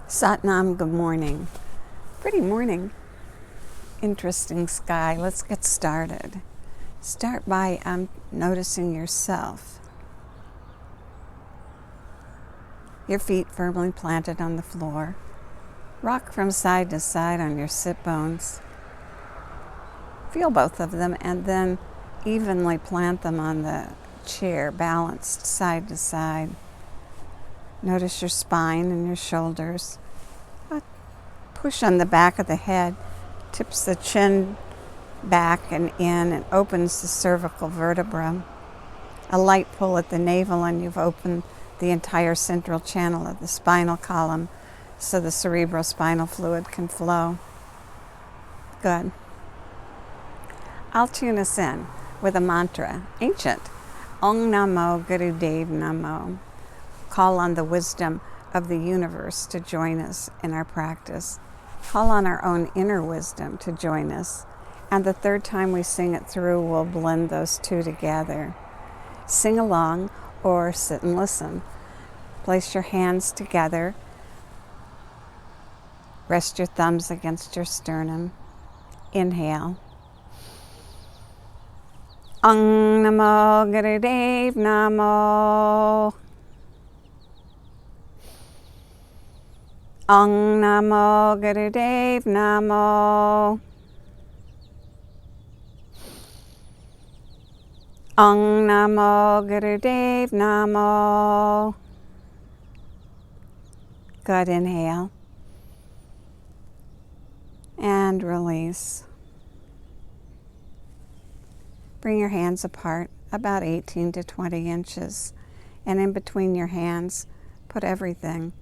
Satnam, good morning. Pretty morning. Interesting sky. Let's get started. Start by noticing yourself. Your feet firmly planted on the floor. Rock from side to side on your sit bones. Feel both of them and then evenly plant them on the chair, balanced side to side. Notice your spine and your shoulders. A push on the back of the head tips the chin back and in and opens the cervical vertebra. A light pull at the navel and you've opened the entire central channel of the spinal column so the cerebrospinal fluid can flow. Good. I'll tune us in with a mantra, ancient. Om Namo Guru Dev Namo. Call on the wisdom of the universe to join us in our practice. Call on our own inner wisdom to join us. And the third time we sing it through, we'll blend those two together. Sing along or sit and listen. Place your hands together. Rest your thumbs against your sternum. Inhale. Om Namo Guru Dev Namo. Om Namo Guru Dev Namo. Om Namo Guru Dev Namo. Good, inhale. And release. Bring your hands apart about 18 to 20 inches. And in between your hands, put everything.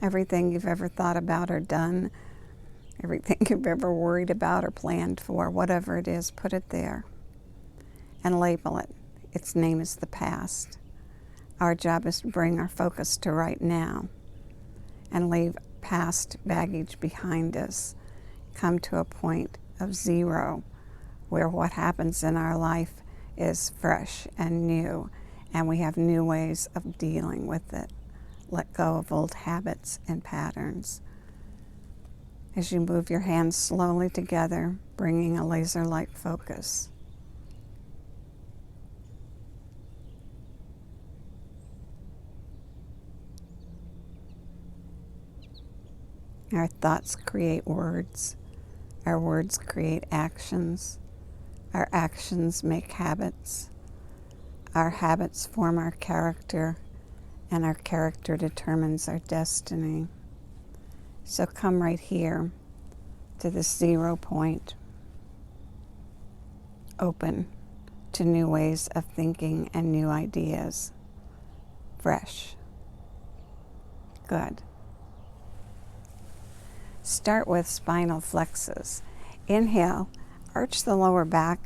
Everything you've ever thought about or done, everything you've ever worried about or planned for, whatever it is, put it there and label it. Its name is the past. Our job is to bring our focus to right now and leave past baggage behind us. Come to a point of zero where what happens in our life is fresh and new and we have new ways of dealing with it. Let go of old habits and patterns. As you move your hands slowly together, bringing a laser-like focus. Our thoughts create words. Our words create actions. Our actions make habits. Our habits form our character. And our character determines our destiny. So come right here to this 0 point, open to new ways of thinking and new ideas. Fresh. Good. Start with spinal flexes. Inhale, arch the lower back,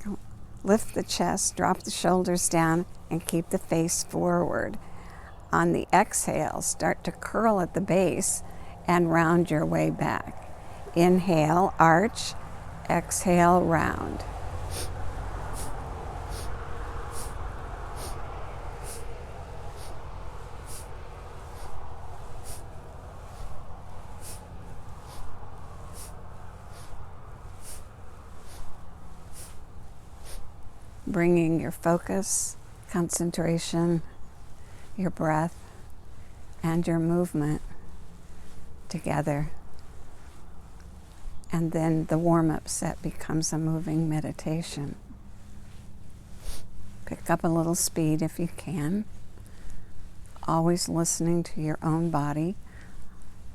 lift the chest, drop the shoulders down, and keep the face forward. On the exhale, start to curl at the base and round your way back. Inhale, arch. Exhale, round. Bringing your focus, concentration, your breath, and your movement together. And then the warm-up set becomes a moving meditation. Pick up a little speed if you can. Always listening to your own body,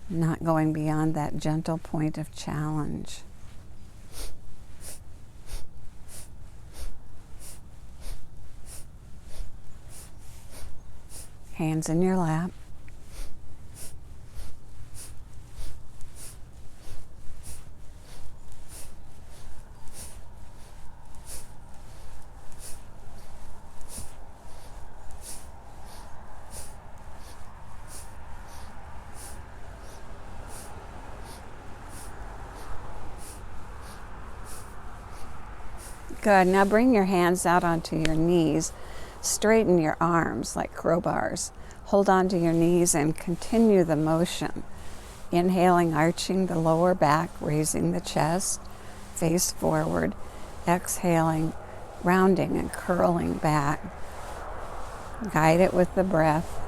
not going beyond that gentle point of challenge. Hands in your lap. Good. Now bring your hands out onto your knees. Straighten your arms like crowbars. Hold on to your knees and continue the motion. Inhaling, arching the lower back, raising the chest, face forward. Exhaling, rounding and curling back. Guide it with the breath.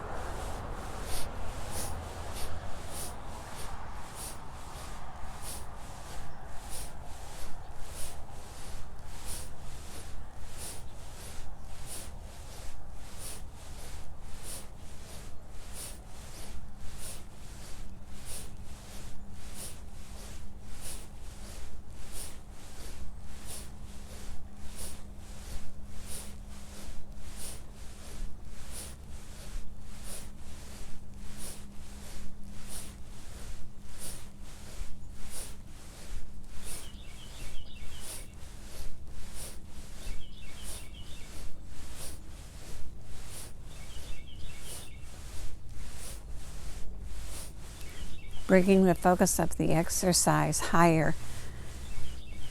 Bringing the focus of the exercise higher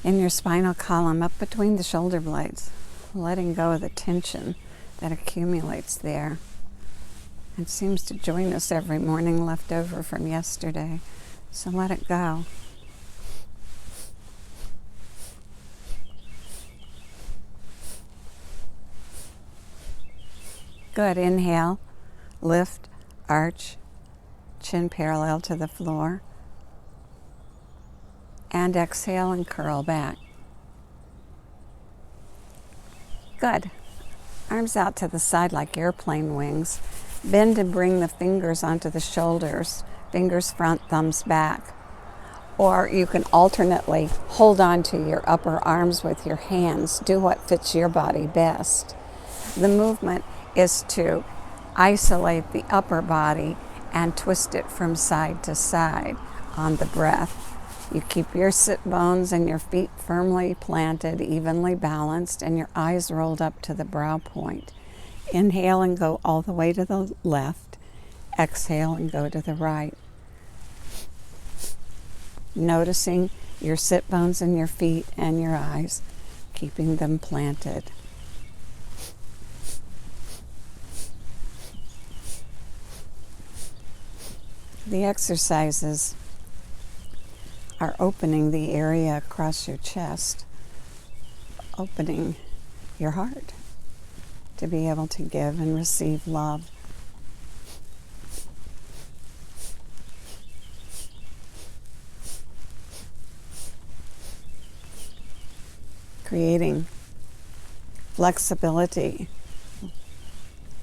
in your spinal column, up between the shoulder blades, letting go of the tension that accumulates there. It seems to join us every morning, left over from yesterday, so let it go. Good. Inhale, lift, arch, chin parallel to the floor. And exhale and curl back. Good. Arms out to the side like airplane wings. Bend and bring the fingers onto the shoulders. Fingers front, thumbs back. Or you can alternately hold on to your upper arms with your hands. Do what fits your body best. The movement is to isolate the upper body and twist it from side to side on the breath. You keep your sit bones and your feet firmly planted, evenly balanced, and your eyes rolled up to the brow point. Inhale and go all the way to the left. Exhale and go to the right. Noticing your sit bones and your feet and your eyes, keeping them planted. The exercises are opening the area across your chest, opening your heart to be able to give and receive love. Creating flexibility,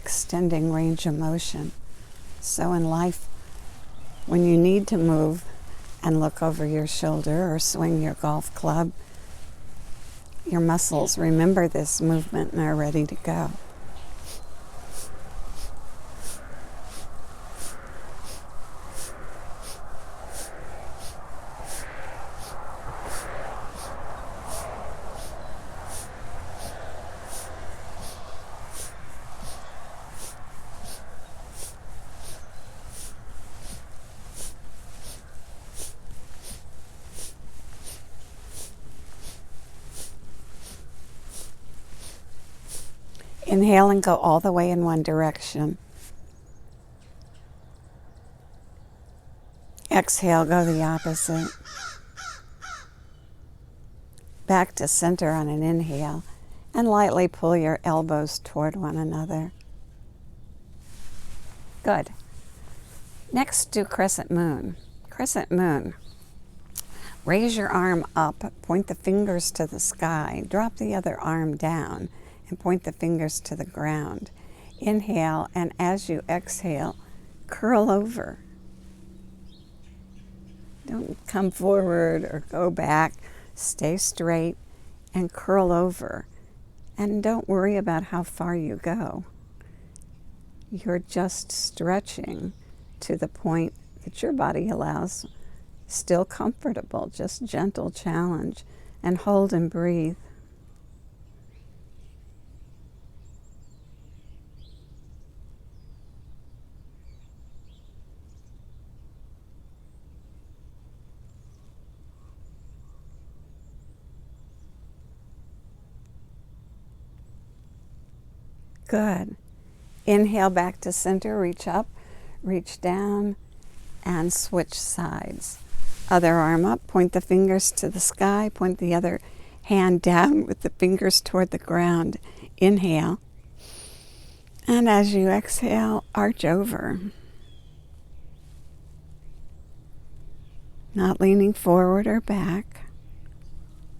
extending range of motion. So in life, when you need to move and look over your shoulder or swing your golf club, your muscles remember this movement and are ready to go. Inhale and go all the way in one direction. Exhale, go the opposite. Back to center on an inhale, and lightly pull your elbows toward one another. Good. Next, do crescent moon. Crescent moon. Raise your arm up, point the fingers to the sky, drop the other arm down, and point the fingers to the ground. Inhale, and as you exhale, curl over. Don't come forward or go back. Stay straight and curl over. And don't worry about how far you go. You're just stretching to the point that your body allows. Still comfortable, just gentle challenge. And hold and breathe. Good. Inhale back to center, reach up, reach down, and switch sides. Other arm up, point the fingers to the sky, point the other hand down with the fingers toward the ground. Inhale. And as you exhale, arch over. Not leaning forward or back,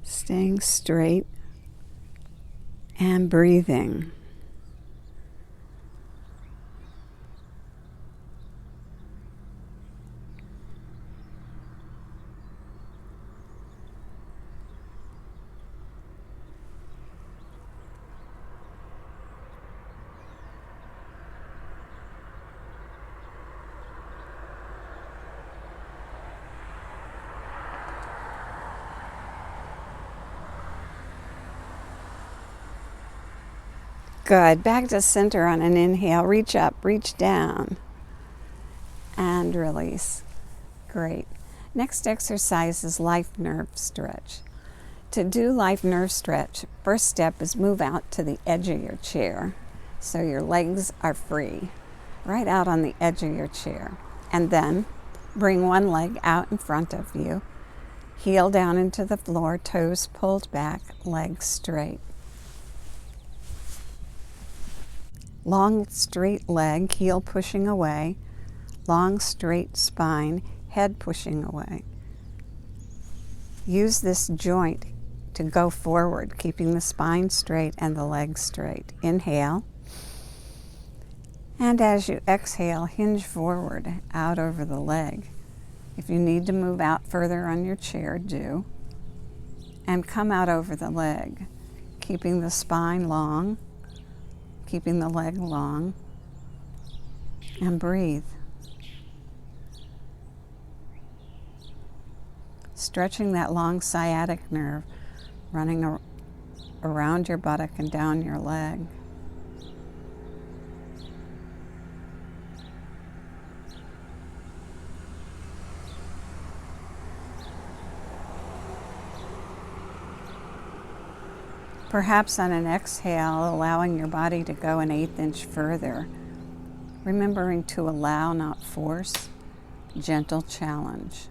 staying straight and breathing. Good. Back to center on an inhale. Reach up, reach down, and release. Great. Next exercise is life nerve stretch. To do life nerve stretch, first step is move out to the edge of your chair so your legs are free, right out on the edge of your chair. And then bring one leg out in front of you, heel down into the floor, toes pulled back, legs straight. Long straight leg, heel pushing away, long straight spine, head pushing away. Use this joint to go forward, keeping the spine straight and the legs straight. Inhale. And as you exhale, hinge forward, out over the leg. If you need to move out further on your chair, do. And come out over the leg, keeping the spine long, keeping the leg long, and breathe. Stretching that long sciatic nerve, running around your buttock and down your leg. Perhaps on an exhale, allowing your body to go an 1/8 inch further. Remembering to allow, not force. Gentle challenge.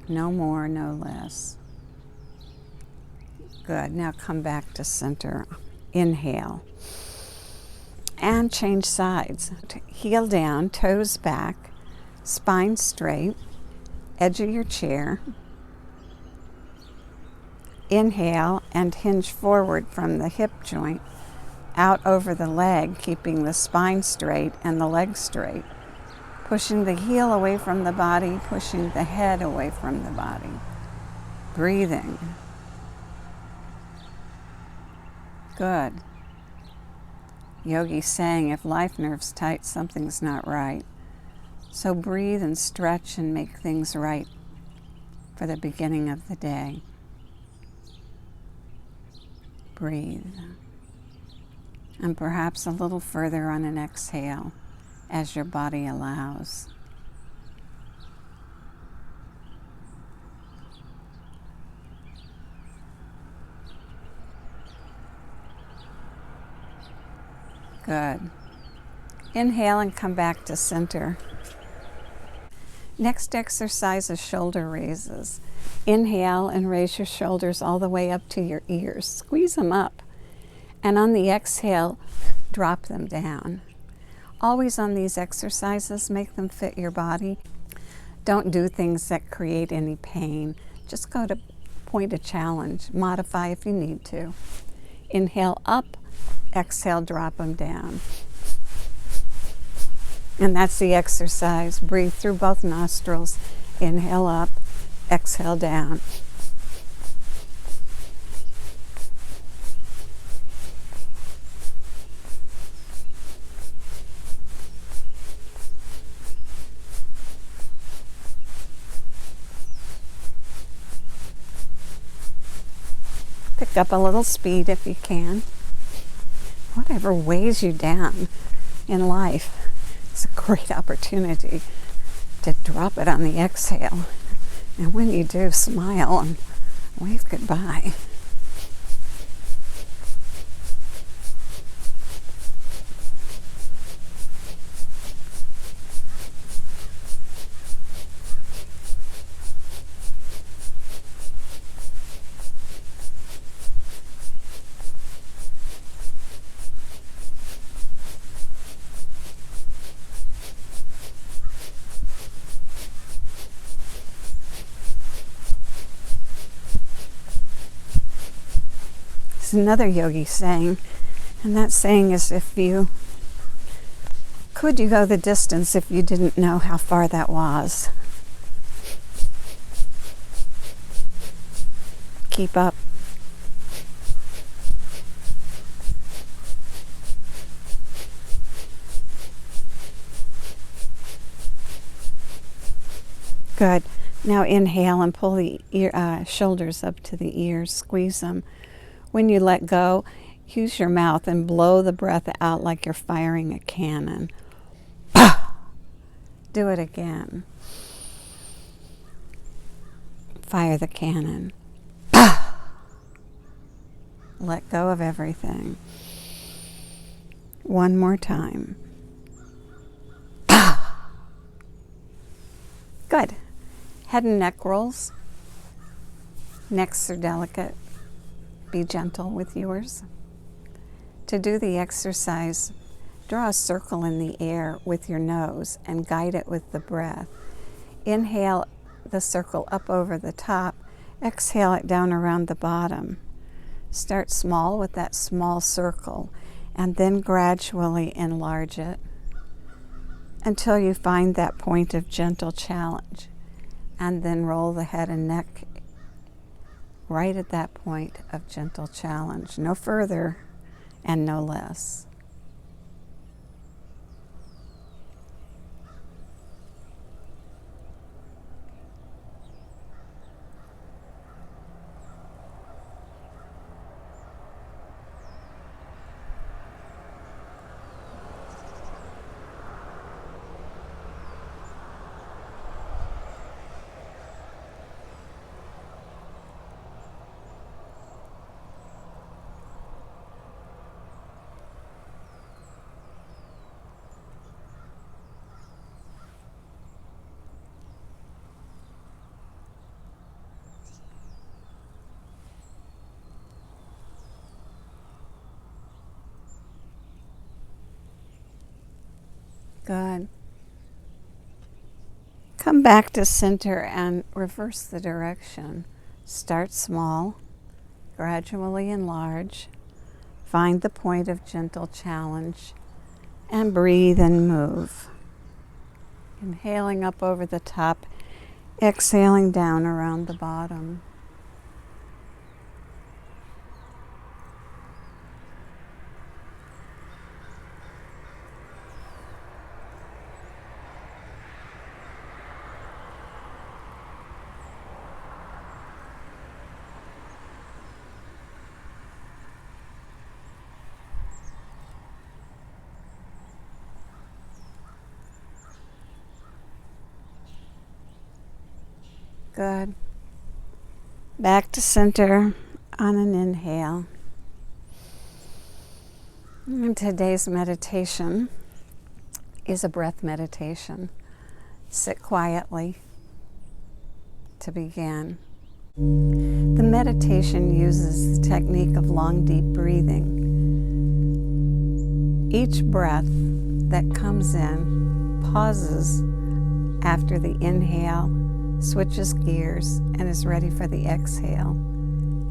No more, no less. Good. Now come back to center. Inhale. And change sides. Heel down, toes back, spine straight, edge of your chair. Inhale and hinge forward from the hip joint, out over the leg, keeping the spine straight and the leg straight. Pushing the heel away from the body, pushing the head away from the body. Breathing. Good. Yogi's saying if life nerve's tight, something's not right. So breathe and stretch and make things right for the beginning of the day. Breathe. And perhaps a little further on an exhale as your body allows. Good. Inhale and come back to center. Next exercise is shoulder raises. Inhale and raise your shoulders all the way up to your ears. Squeeze them up. And on the exhale, drop them down. Always on these exercises, make them fit your body. Don't do things that create any pain. Just go to point of challenge. Modify if you need to. Inhale up, exhale, drop them down. And that's the exercise. Breathe through both nostrils. Inhale up, exhale down. Pick up a little speed if you can. Whatever weighs you down in life, it's a great opportunity to drop it on the exhale. And when you do, smile and wave goodbye. There's another yogi saying, and that saying is, if you could, you go the distance if you didn't know how far that was. Keep up. Good. Now inhale and pull the shoulders up to the ears, squeeze them. When you let go, use your mouth and blow the breath out like you're firing a cannon. Do it again. Fire the cannon. Let go of everything. One more time. Good. Head and neck rolls. Necks are delicate. Be gentle with yours. To do the exercise, draw a circle in the air with your nose and guide it with the breath. Inhale the circle up over the top. Exhale it down around the bottom. Start small with that small circle and then gradually enlarge it until you find that point of gentle challenge, and then roll the head and neck right at that point of gentle challenge. No further and no less. Good. Come back to center and reverse the direction. Start small, gradually enlarge, find the point of gentle challenge, and breathe and move. Inhaling up over the top, exhaling down around the bottom. Good. Back to center on an inhale. And today's meditation is a breath meditation. Sit quietly to begin. The meditation uses the technique of long, deep breathing. Each breath that comes in pauses after the inhale, switches gears, and is ready for the exhale.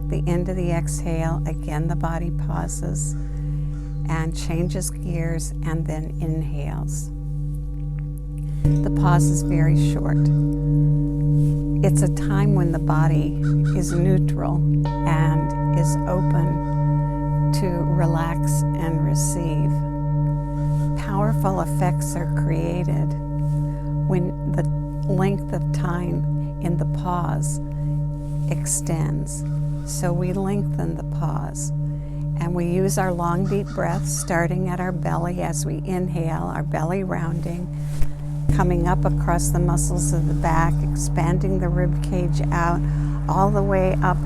At the end of the exhale, again the body pauses and changes gears and then inhales. The pause is very short. It's a time when the body is neutral and is open to relax and receive. Powerful effects are created when the length of time in the pause extends. So we lengthen the pause and we use our long deep breath starting at our belly as we inhale, our belly rounding, coming up across the muscles of the back, expanding the rib cage out all the way up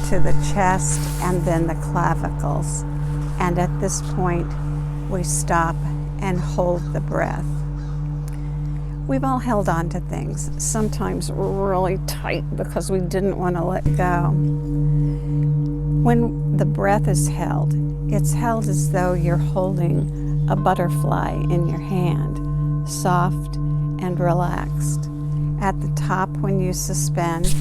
to the chest and then the clavicles. And at this point we stop and hold the breath. We've all held on to things, sometimes really tight because we didn't want to let go. When the breath is held, it's held as though you're holding a butterfly in your hand, soft and relaxed. At the top, when you suspend,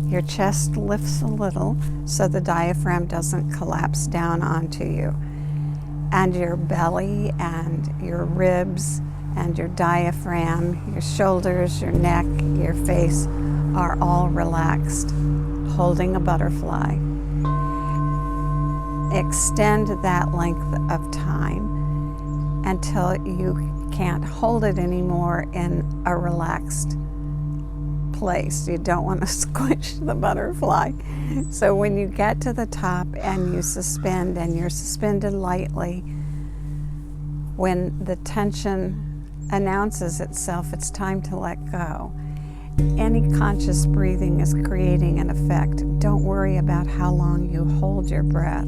Your chest lifts a little so the diaphragm doesn't collapse down onto you. And your belly and your ribs and your diaphragm, your shoulders, your neck, your face are all relaxed, holding a butterfly. Extend that length of time until you can't hold it anymore in a relaxed place. You don't want to squish the butterfly. So when you get to the top and you suspend, and you're suspended lightly, when the tension announces itself, it's time to let go. Any conscious breathing is creating an effect. Don't worry about how long you hold your breath.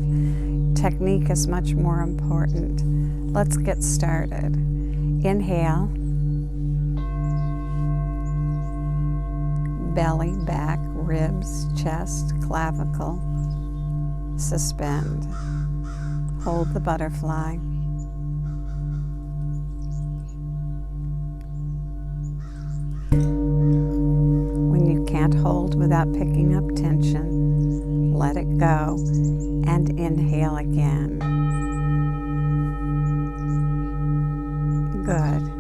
Technique is much more important. Let's get started. Inhale. Belly, back, ribs, chest, clavicle. Suspend. Hold the butterfly. When you can't hold without picking up tension, let it go and inhale again. Good.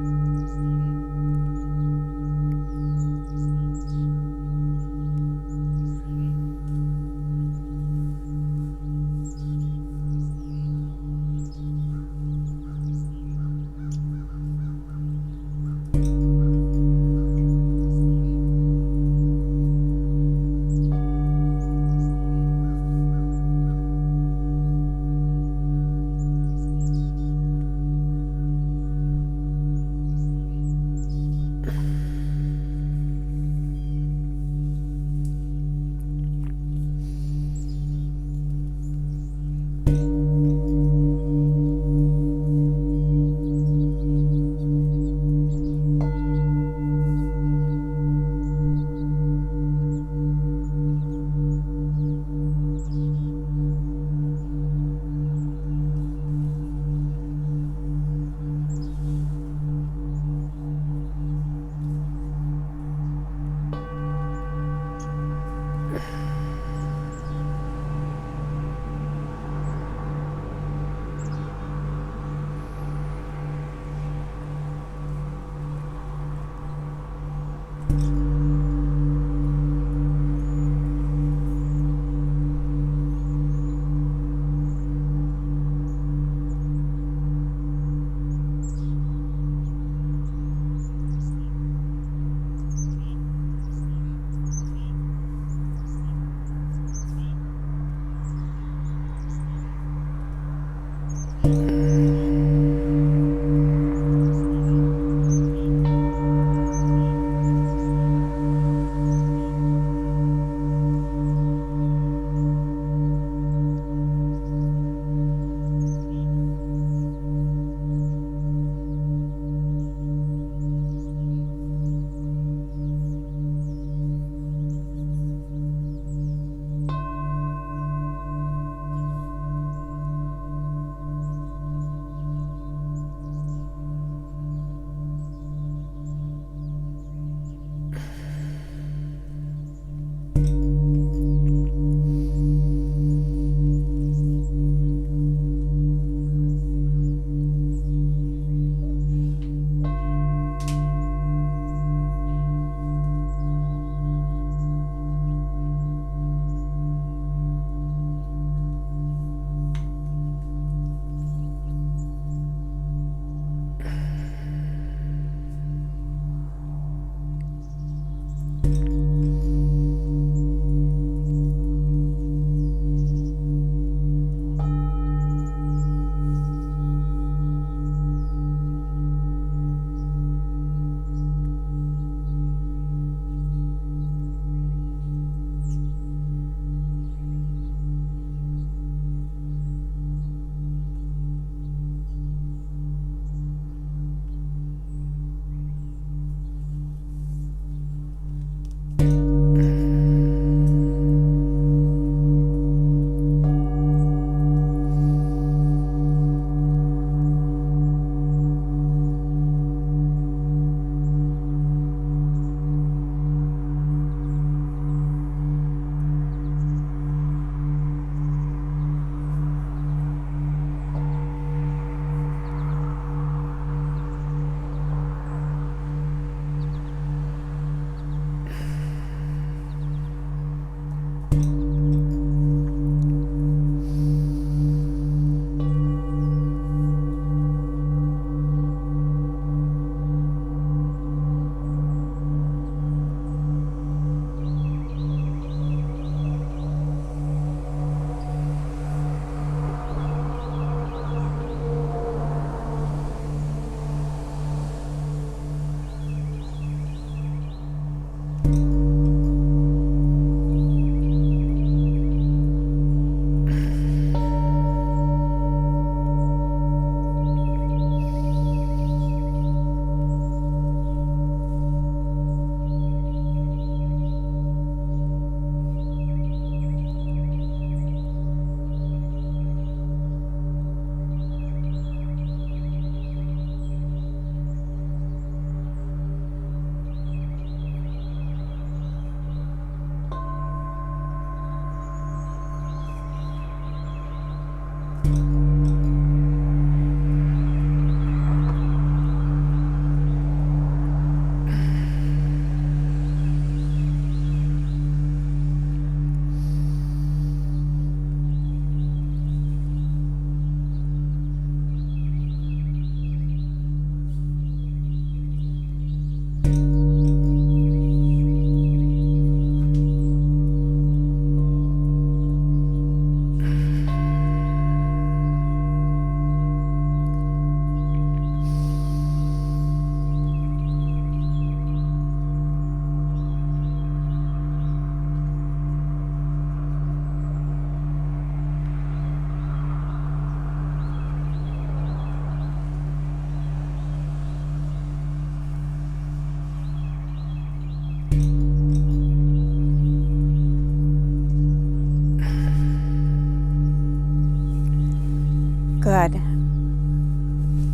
Good.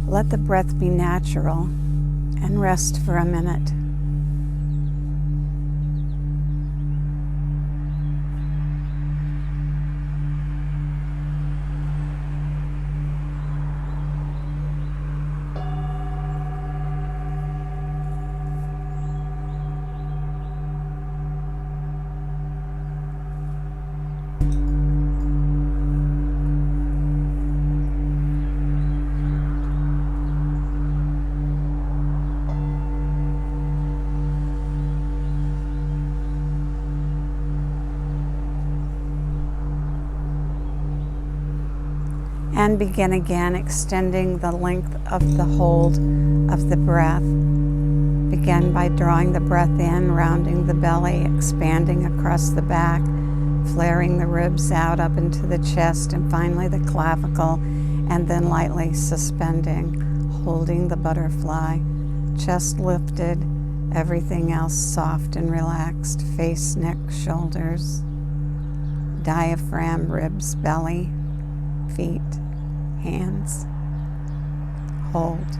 Let the breath be natural and rest for a minute. And begin again, extending the length of the hold of the breath. Begin by drawing the breath in, rounding the belly, expanding across the back, flaring the ribs out up into the chest, and finally the clavicle, and then lightly suspending, holding the butterfly, chest lifted, everything else soft and relaxed, face, neck, shoulders, diaphragm, ribs, belly, feet, hands. Hold.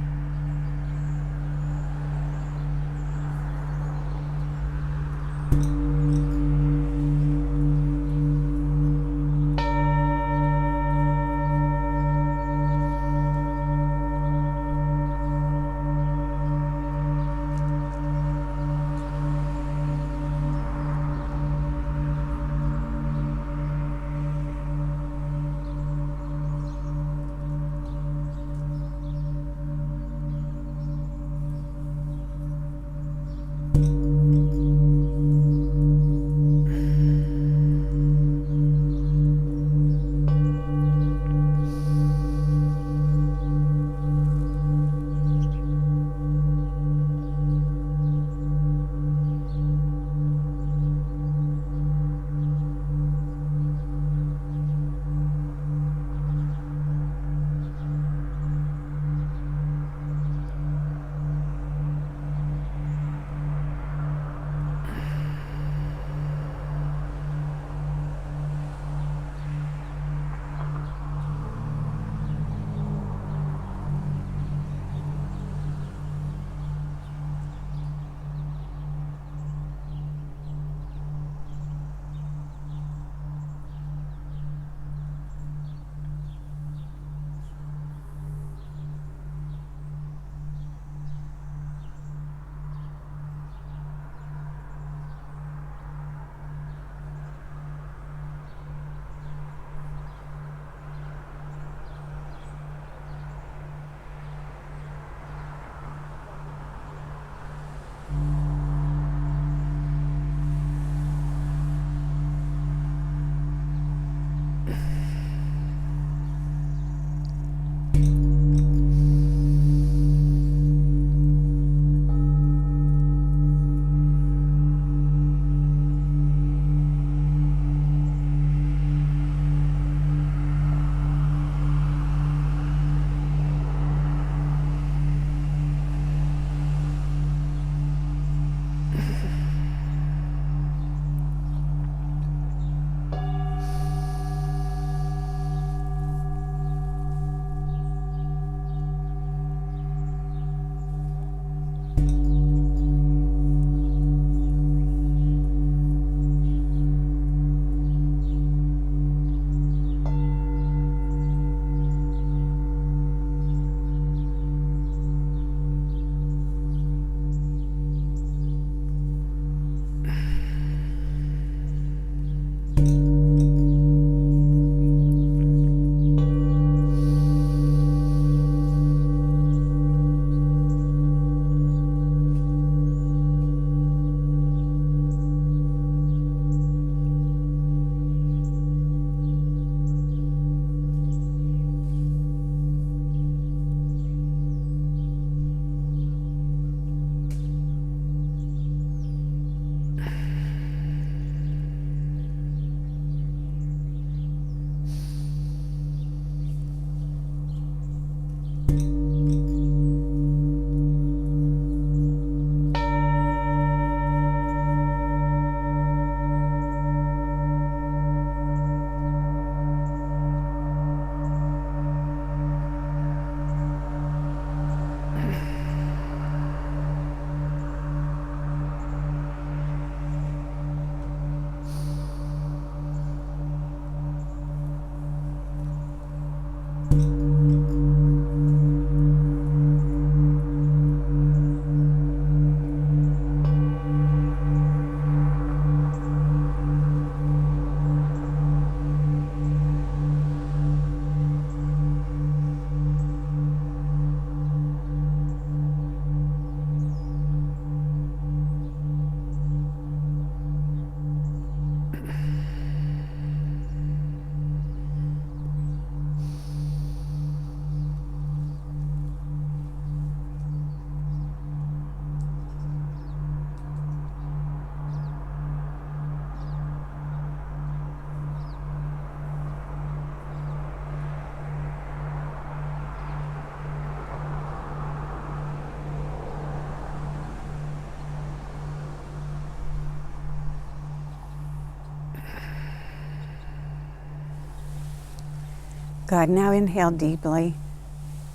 Good. Now inhale deeply.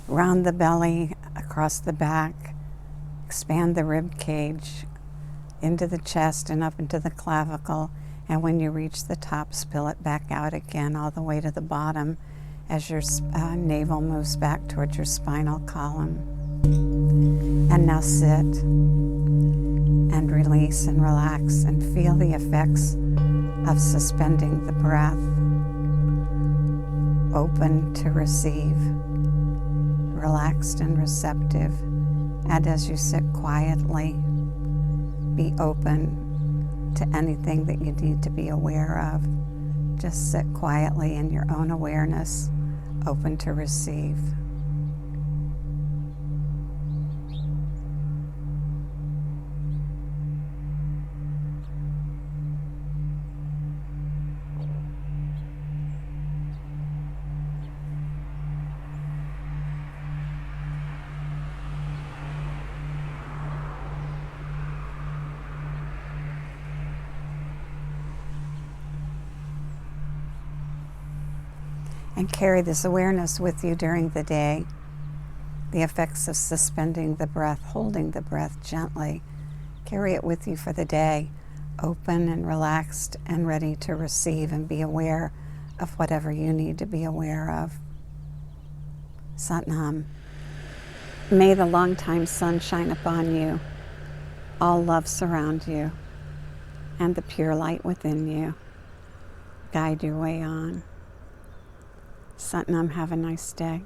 Round the belly, across the back. Expand the rib cage into the chest and up into the clavicle. And when you reach the top, spill it back out again all the way to the bottom as your navel moves back towards your spinal column. And now sit and release and relax and feel the effects of suspending the breath. Open to receive, relaxed and receptive. And as you sit quietly, be open to anything that you need to be aware of. Just sit quietly in your own awareness, open to receive. And carry this awareness with you during the day. The effects of suspending the breath, holding the breath gently. Carry it with you for the day, open and relaxed and ready to receive and be aware of whatever you need to be aware of. Satnam. May the long-time sun shine upon you, all love surround you, and the pure light within you guide your way on. Satnam, have a nice day.